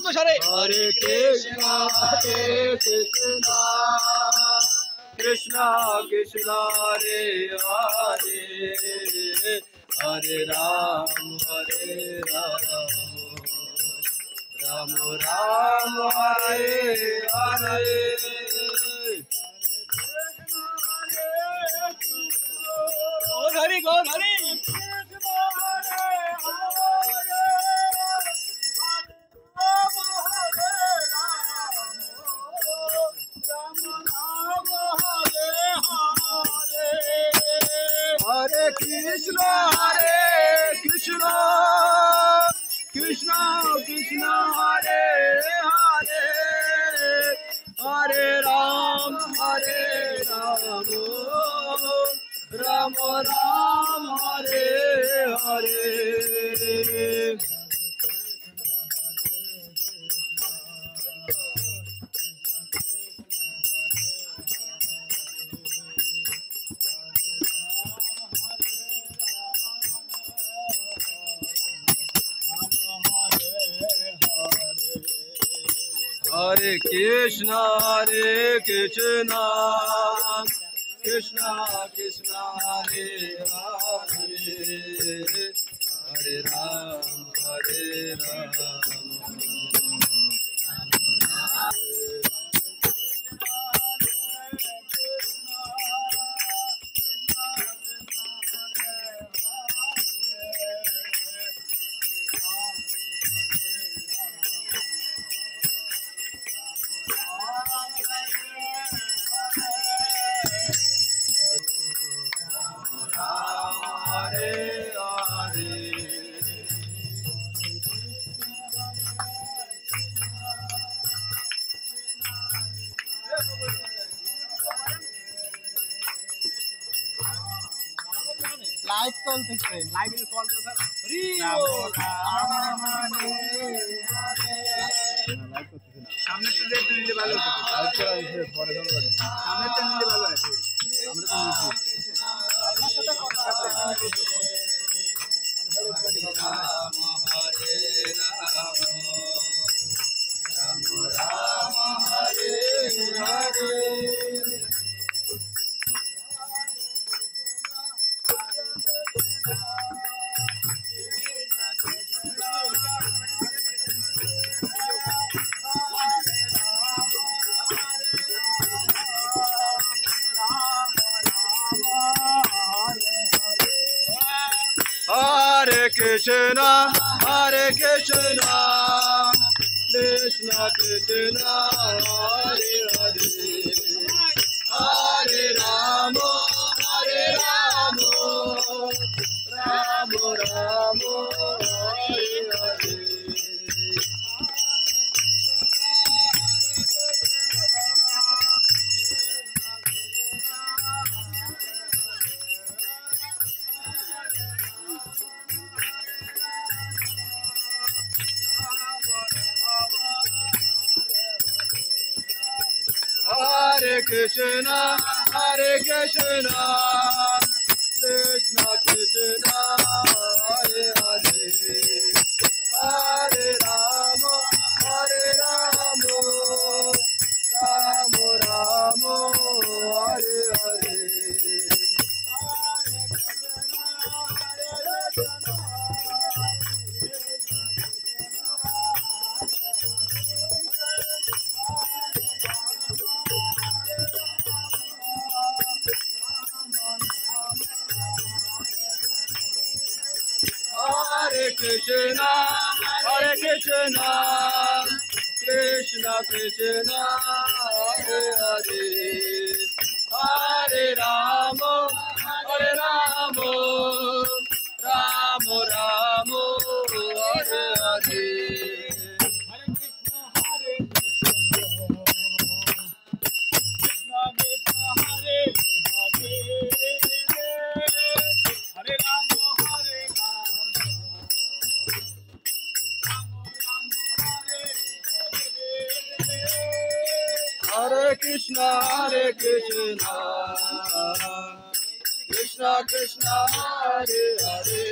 শব্দ সারে হরে কৃষ্ণ কৃষ্ণ কৃষ্ণ হরে হরে হরে রাম রাম রাম হরে হরে হরি গৌর হরি हरे कृष्ण कृष्ण कृष्ण हरे हरे हरे राम राम राम हरे हरे हरे कृष्ण कृष्ण कृष्ण हरे हरे हरे राम লাইভ চলতেছে লাইভ চলতেছে সামনে তো নিলে ভালো হতো সামনে তো নিলে ভালো আছে আমরা তো নিচ্ছি আপনার সাথে কথা বলতে রাম হরে Ram Ram Hare Hare Hare Krishna Krishna Krishna Hare Hare Hare Rama Ram Ram Hare Hare Hare Krishna Krishna Krishna Hare Hare Hare Rama Ram Ram Hare Hare Hare Krishna Krishna Krishna Hare Hare Hare Rama Ram Ram Hare Hare Hare Krishna Krishna Krishna Hare Hare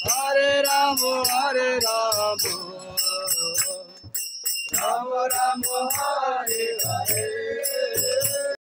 Hare Rama Ram Ram Hare Hare